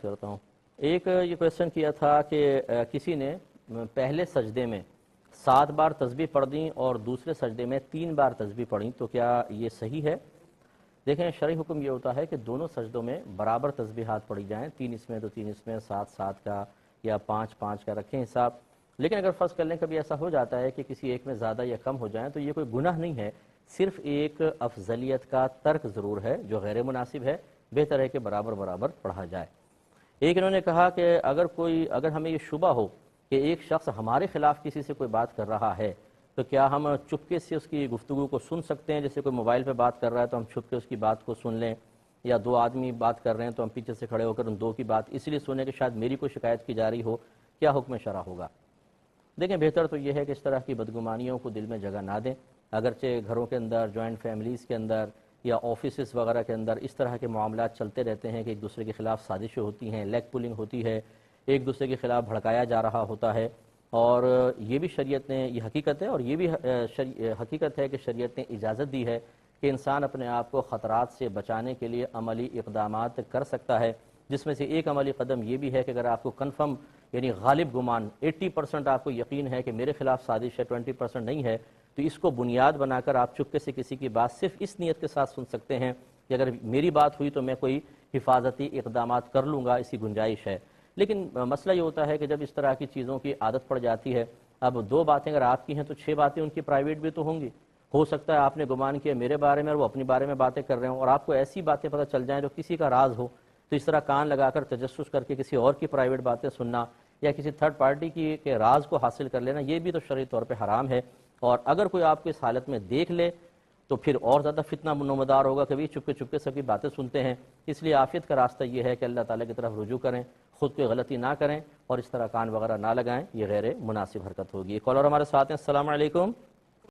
کرتا ہوں. ایک یہ کویشچن کیا تھا کہ کسی نے پہلے سجدے میں 7 بار تسبیح پڑھ دیں اور دوسرے سجدے میں 3 بار تسبیح پڑھیں تو کیا یہ صحیح ہے؟ دیکھیں شرعی حکم یہ ہوتا ہے کہ دونوں سجدوں میں برابر تسبیحات پڑھی جائیں، 3 اس میں تو 3 اس میں، 7 کا یا 5 کا رکھیں حساب. لیکن اگر فرض کر لیں کبھی ایسا ہو جاتا ہے کہ کسی ایک میں زیادہ یا کم ہو جائیں تو یہ کوئی گناہ نہیں ہے، صرف ایک افضلیت کا ترک ضرور ہے جو غیر مناسب ہے. بہتر ہے کہ برابر برابر پڑھا جائے. ایک انہوں نے کہا کہ اگر ہمیں یہ شبہ ہو کہ ایک شخص ہمارے خلاف کسی سے کوئی بات کر رہا ہے تو کیا ہم چپکے سے اس کی گفتگو کو سن سکتے ہیں؟ جیسے کوئی موبائل پہ بات کر رہا ہے تو ہم چھپ کے اس کی بات کو سن لیں، یا 2 آدمی بات کر رہے ہیں تو ہم پیچھے سے کھڑے ہو کر ان 2 کی بات اس لیے سنیں کہ شاید میری کوئی شکایت کی جا رہی ہو. کیا حکم شرع ہوگا؟ دیکھیں بہتر تو یہ ہے کہ اس طرح کی بدگمانیوں کو دل میں جگہ نہ دیں. اگرچہ گھروں کے اندر، جوائنٹ فیملیز کے اندر یا آفیسز وغیرہ کے اندر اس طرح کے معاملات چلتے رہتے ہیں کہ ایک دوسرے کے خلاف سازشیں ہوتی ہیں، لیگ پولنگ ہوتی ہے، ایک دوسرے کے خلاف بھڑکایا جا رہا ہوتا ہے. اور یہ بھی شریعت نے، یہ حقیقت ہے اور یہ بھی حقیقت ہے کہ شریعت نے اجازت دی ہے کہ انسان اپنے آپ کو خطرات سے بچانے کے لیے عملی اقدامات کر سکتا ہے، جس میں سے ایک عملی قدم یہ بھی ہے کہ اگر آپ کو کنفرم یعنی غالب گمان 80% آپ کو یقین ہے کہ میرے خلاف سازش ہے، 20% نہیں ہے، تو اس کو بنیاد بنا کر آپ چپکے سے کسی کی بات صرف اس نیت کے ساتھ سن سکتے ہیں کہ اگر میری بات ہوئی تو میں کوئی حفاظتی اقدامات کر لوں گا، اسی گنجائش ہے. لیکن مسئلہ یہ ہوتا ہے کہ جب اس طرح کی چیزوں کی عادت پڑ جاتی ہے، اب 2 باتیں اگر آپ کی ہیں تو 6 باتیں ان کی پرائیویٹ بھی تو ہوں گی. ہو سکتا ہے آپ نے گمان کیا میرے بارے میں اور وہ اپنے بارے میں باتیں کر رہے ہوں اور آپ کو ایسی باتیں پتہ چل جائیں جو کسی کا راز ہو. تو اس طرح کان لگا کر تجسس کر کے کسی اور کی پرائیویٹ باتیں سننا یا کسی تھرڈ پارٹی کے راز کو حاصل کر لینا، یہ بھی تو شرعی طور پہ حرام ہے. اور اگر کوئی آپ کو اس حالت میں دیکھ لے تو پھر اور زیادہ فتنہ نمودار ہوگا. کبھی چپکے سب کی باتیں سنتے ہیں. اس لیے عافیت کا راستہ یہ ہے کہ اللہ تعالیٰ کی طرف رجوع کریں، خود کوئی غلطی نہ کریں اور اس طرح کان وغیرہ نہ لگائیں، یہ غیر مناسب حرکت ہوگی. کالر ہمارے ساتھ ہیں. السلام علیکم.